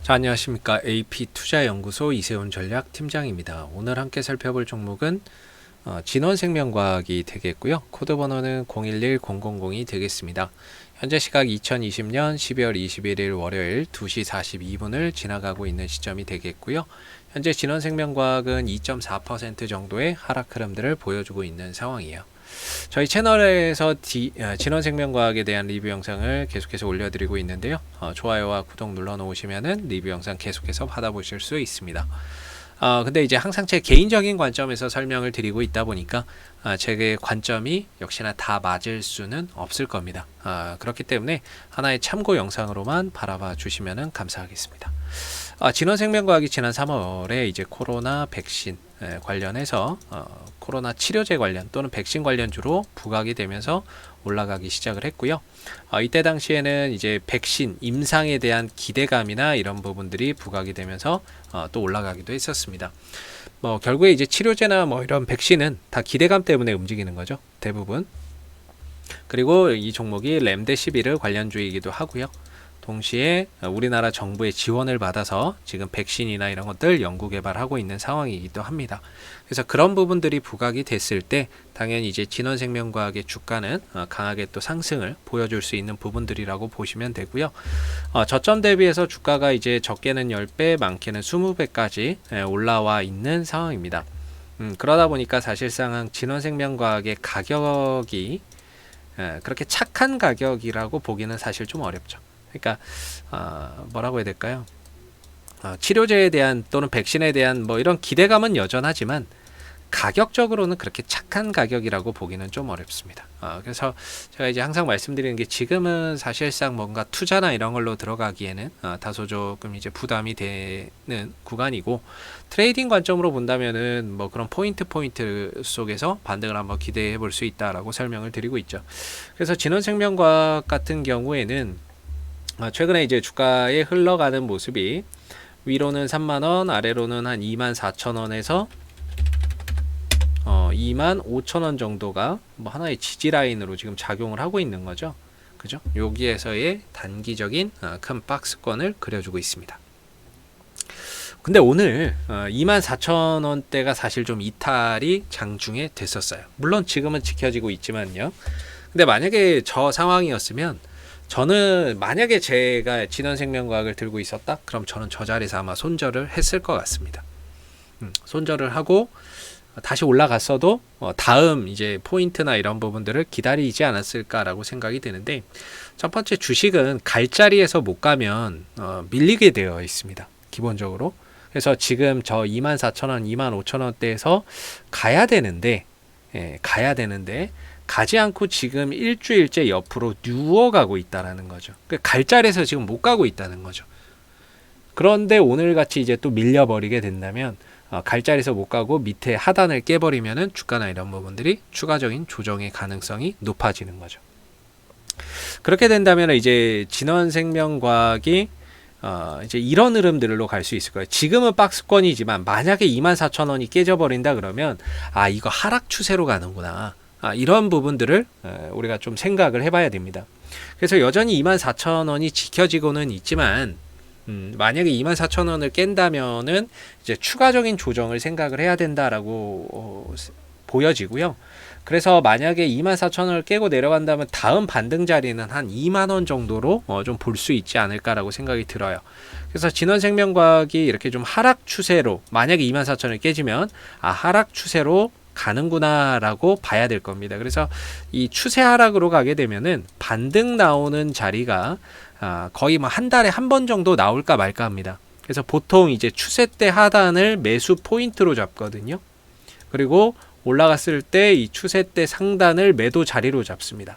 자, 안녕하십니까. AP투자연구소 이세훈 전략팀장입니다. 오늘 함께 살펴볼 종목은 진원생명과학이 되겠고요. 코드 번호는 011000이 되겠습니다. 현재 시각 2020년 12월 21일 월요일 2시 42분을 지나가고 있는 시점이 되겠고요. 현재 진원생명과학은 2.4% 정도의 하락 흐름들을 보여주고 있는 상황이에요. 저희 채널에서 진원생명과학에 대한 리뷰 영상을 계속해서 올려드리고 있는데요. 좋아요와 구독 눌러놓으시면은 리뷰 영상 계속해서 받아보실 수 있습니다. 근데 이제 항상 제 개인적인 관점에서 설명을 드리고 있다 보니까 제 관점이 역시나 다 맞을 수는 없을 겁니다. 그렇기 때문에 하나의 참고 영상으로만 바라봐 주시면 감사하겠습니다. 진원생명과학이 지난 3월에 이제 코로나 백신 관련해서 코로나 치료제 관련 또는 백신 관련주로 부각이 되면서 올라가기 시작을 했고요. 이때 당시에는 이제 백신 임상에 대한 기대감이나 이런 부분들이 부각이 되면서 또 올라가기도 했었습니다. 결국에 이제 치료제나 이런 백신은 다 기대감 때문에 움직이는 거죠, 대부분. 그리고 이 종목이 렘데시비르 관련주이기도 하고요. 동시에 우리나라 정부의 지원을 받아서 지금 백신이나 이런 것들 연구 개발하고 있는 상황이기도 합니다. 그래서 그런 부분들이 부각이 됐을 때 당연히 이제 진원생명과학의 주가는 강하게 또 상승을 보여줄 수 있는 부분들이라고 보시면 되고요. 저점 대비해서 주가가 이제 적게는 10배, 많게는 20배까지 올라와 있는 상황입니다. 그러다 보니까 사실상 진원생명과학의 가격이 그렇게 착한 가격이라고 보기는 사실 좀 어렵죠. 그러니까 뭐라고 해야 될까요? 치료제에 대한 또는 백신에 대한 이런 기대감은 여전하지만 가격적으로는 그렇게 착한 가격이라고 보기는 좀 어렵습니다. 그래서 제가 이제 항상 말씀드리는 게 지금은 사실상 뭔가 투자나 이런 걸로 들어가기에는 다소 조금 이제 부담이 되는 구간이고, 트레이딩 관점으로 본다면은 그런 포인트 속에서 반등을 한번 기대해 볼 수 있다라고 설명을 드리고 있죠. 그래서 진원생명과학 같은 경우에는 최근에 이제 주가에 흘러가는 모습이 위로는 3만원, 아래로는 한 24,000원에서 25,000원 정도가 하나의 지지 라인으로 지금 작용을 하고 있는 거죠. 그죠? 여기에서의 단기적인 큰 박스권을 그려주고 있습니다. 근데 오늘 24,000원대가 사실 좀 이탈이 장중에 됐었어요. 물론 지금은 지켜지고 있지만요. 근데 만약에 저 상황이었으면, 저는 만약에 제가 진원생명과학을 들고 있었다? 그럼 저는 저 자리에서 아마 손절을 했을 것 같습니다. 손절을 하고 다시 올라갔어도 다음 이제 포인트나 이런 부분들을 기다리지 않았을까라고 생각이 드는데, 첫 번째, 주식은 갈 자리에서 못 가면 밀리게 되어 있습니다, 기본적으로. 그래서 지금 저 24,000원, 25,000원대에서 가야 되는데 가지 않고 지금 일주일째 옆으로 누워가고 있다라는 거죠. 그러니까 갈 자리에서 지금 못 가고 있다는 거죠. 그런데 오늘같이 이제 또 밀려버리게 된다면, 갈 자리에서 못 가고 밑에 하단을 깨버리면은 주가나 이런 부분들이 추가적인 조정의 가능성이 높아지는 거죠. 그렇게 된다면 이제 진원생명과학이 이제 이런 흐름들로 갈 수 있을 거예요. 지금은 박스권이지만 만약에 24,000원이 깨져버린다 그러면 이거 하락 추세로 가는구나. 이런 부분들을 우리가 좀 생각을 해봐야 됩니다. 그래서 여전히 24,000원이 지켜지고는 있지만, 만약에 24,000원을 깬다면은 이제 추가적인 조정을 생각을 해야 된다라고 보여지고요. 그래서 만약에 24,000원을 깨고 내려간다면 다음 반등 자리는 한 2만원 정도로 좀 볼 수 있지 않을까라고 생각이 들어요. 그래서 진원생명과학이 이렇게 좀 하락 추세로, 만약에 24,000원을 깨지면 하락 추세로 가는구나 라고 봐야 될 겁니다. 그래서 이 추세 하락으로 가게 되면은 반등 나오는 자리가 거의 한 달에 한 번 정도 나올까 말까 합니다. 그래서 보통 이제 추세 때 하단을 매수 포인트로 잡거든요. 그리고 올라갔을 때 이 추세 때 상단을 매도 자리로 잡습니다.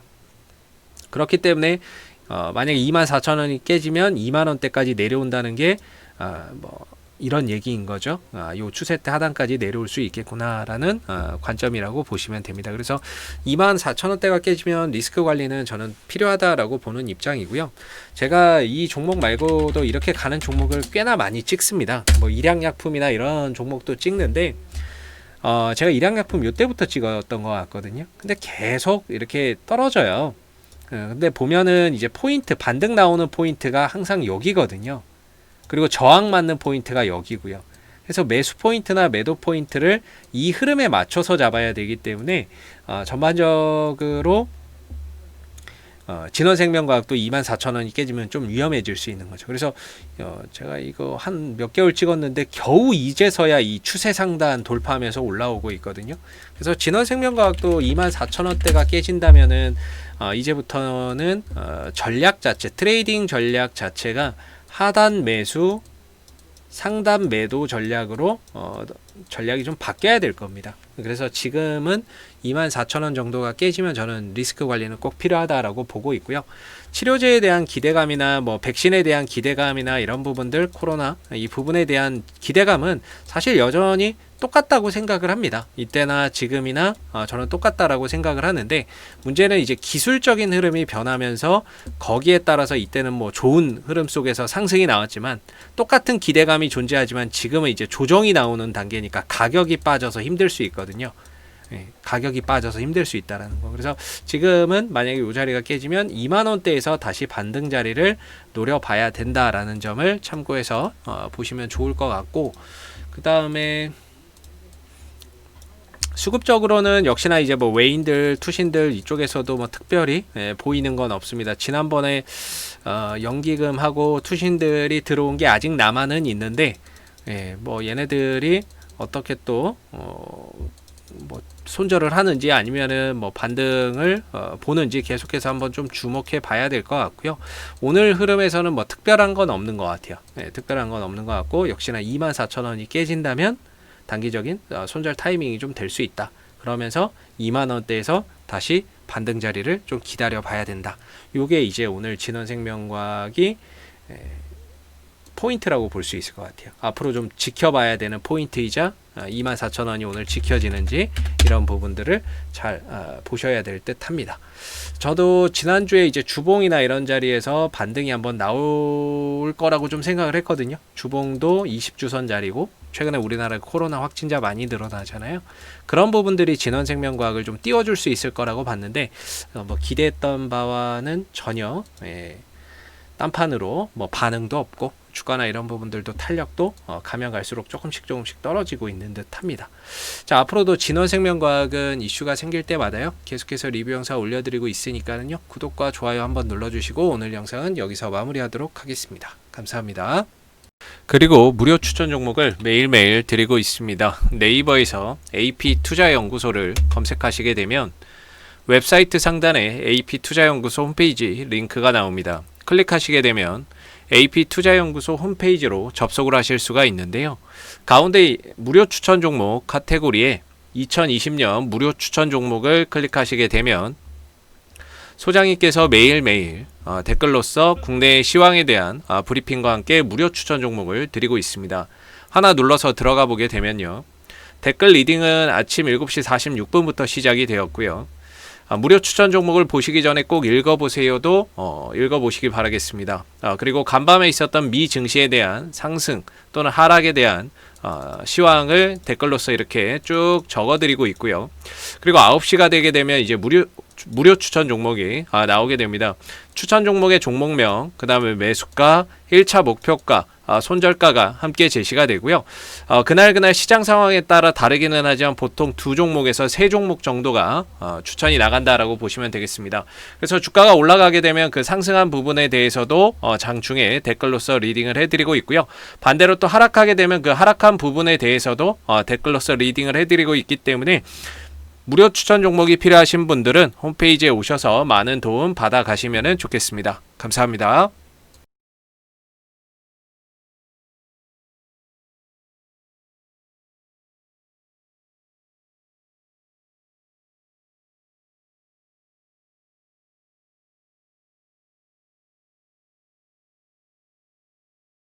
그렇기 때문에 만약에 24,000원이 깨지면 2만원대까지 내려온다는 게 이런 얘기인 거죠. 요 추세 때 하단까지 내려올 수 있겠구나라는 관점이라고 보시면 됩니다. 그래서 24,000원대가 깨지면 리스크 관리는 저는 필요하다라고 보는 입장이고요. 제가 이 종목 말고도 이렇게 가는 종목을 꽤나 많이 찍습니다. 일양약품이나 이런 종목도 찍는데, 제가 일양약품 요때부터 찍었던 것 같거든요. 근데 계속 이렇게 떨어져요. 근데 보면은 이제 포인트, 반등 나오는 포인트가 항상 여기거든요. 그리고 저항 맞는 포인트가 여기고요. 그래서 매수 포인트나 매도 포인트를 이 흐름에 맞춰서 잡아야 되기 때문에 전반적으로 진원생명과학도 24,000원이 깨지면 좀 위험해질 수 있는 거죠. 그래서 제가 이거 한 몇 개월 찍었는데 겨우 이제서야 이 추세 상단 돌파하면서 올라오고 있거든요. 그래서 진원생명과학도 24,000원대가 깨진다면은 이제부터는 전략 자체, 트레이딩 전략 자체가 하단 매수, 상단 매도 전략으로 전략이 좀 바뀌어야 될 겁니다. 그래서 지금은 24,000원 정도가 깨지면 저는 리스크 관리는 꼭 필요하다라고 보고 있고요. 치료제에 대한 기대감이나 뭐 백신에 대한 기대감이나 이런 부분들, 코로나 이 부분에 대한 기대감은 사실 여전히 똑같다고 생각을 합니다. 이때나 지금이나 저는 똑같다라고 생각을 하는데, 문제는 이제 기술적인 흐름이 변하면서 거기에 따라서 이때는 뭐 좋은 흐름 속에서 상승이 나왔지만 똑같은 기대감이 존재하지만 지금은 이제 조정이 나오는 단계니까 가격이 빠져서 힘들 수 있거든요. 가격이 빠져서 힘들 수 있다라는 거. 그래서 지금은 만약에 이 자리가 깨지면 2만원대에서 다시 반등 자리를 노려봐야 된다라는 점을 참고해서 보시면 좋을 것 같고, 그 다음에 수급적으로는 역시나 이제 뭐 외인들, 투신들 이쪽에서도 뭐 특별히 보이는 건 없습니다. 지난번에 연기금하고 투신들이 들어온 게 아직 남아는 있는데, 뭐 얘네들이 어떻게 또 뭐 손절을 하는지 아니면은 뭐 반등을 보는지 계속해서 한번 좀 주목해 봐야 될 것 같고요. 오늘 흐름에서는 뭐 특별한 건 없는 것 같아요. 특별한 건 없는 것 같고, 역시나 24,000원이 깨진다면 단기적인 손절 타이밍이 좀 될 수 있다. 그러면서 2만원대에서 다시 반등 자리를 좀 기다려 봐야 된다. 요게 이제 오늘 진원생명과학이 포인트라고 볼 수 있을 것 같아요. 앞으로 좀 지켜봐야 되는 포인트이자 24,000원이 오늘 지켜지는지 이런 부분들을 잘 보셔야 될 듯 합니다. 저도 지난주에 이제 주봉이나 이런 자리에서 반등이 한번 나올 거라고 좀 생각을 했거든요. 주봉도 20주선 자리고, 최근에 우리나라에 코로나 확진자 많이 늘어나잖아요. 그런 부분들이 진원생명과학을 좀 띄워줄 수 있을 거라고 봤는데, 뭐 기대했던 바와는 전혀 딴판으로 뭐 반응도 없고, 주가나 이런 부분들도 탄력도 가면 갈수록 조금씩 떨어지고 있는 듯 합니다. 자, 앞으로도 진원생명과학은 이슈가 생길 때마다요, 계속해서 리뷰 영상 올려드리고 있으니까는요, 구독과 좋아요 한번 눌러주시고 오늘 영상은 여기서 마무리하도록 하겠습니다. 감사합니다. 그리고 무료 추천 종목을 매일매일 드리고 있습니다. 네이버에서 AP투자연구소를 검색하시게 되면 웹사이트 상단에 AP투자연구소 홈페이지 링크가 나옵니다. 클릭하시게 되면 AP투자연구소 홈페이지로 접속을 하실 수가 있는데요. 가운데 무료 추천 종목 카테고리에 2020년 무료 추천 종목을 클릭하시게 되면 소장님께서 매일매일 댓글로서 국내 시황에 대한 브리핑과 함께 무료 추천 종목을 드리고 있습니다. 하나 눌러서 들어가 보게 되면요, 댓글 리딩은 아침 7시 46분부터 시작이 되었고요. 무료 추천 종목을 보시기 전에 꼭 읽어보세요도 읽어보시기 바라겠습니다. 그리고 간밤에 있었던 미 증시에 대한 상승 또는 하락에 대한 시황을 댓글로서 이렇게 쭉 적어드리고 있고요. 그리고 9시가 되게 되면 이제 무료 추천 종목이 나오게 됩니다. 추천 종목의 종목명, 그 다음에 매수가, 1차 목표가, 손절가가 함께 제시가 되고요. 그날 시장 상황에 따라 다르기는 하지만 보통 2종목에서 3종목 정도가 추천이 나간다라고 보시면 되겠습니다. 그래서 주가가 올라가게 되면 그 상승한 부분에 대해서도 장중에 댓글로서 리딩을 해드리고 있고요. 반대로 또 하락하게 되면 그 하락한 부분에 대해서도 댓글로서 리딩을 해드리고 있기 때문에 무료 추천 종목이 필요하신 분들은 홈페이지에 오셔서 많은 도움 받아 가시면 좋겠습니다. 감사합니다.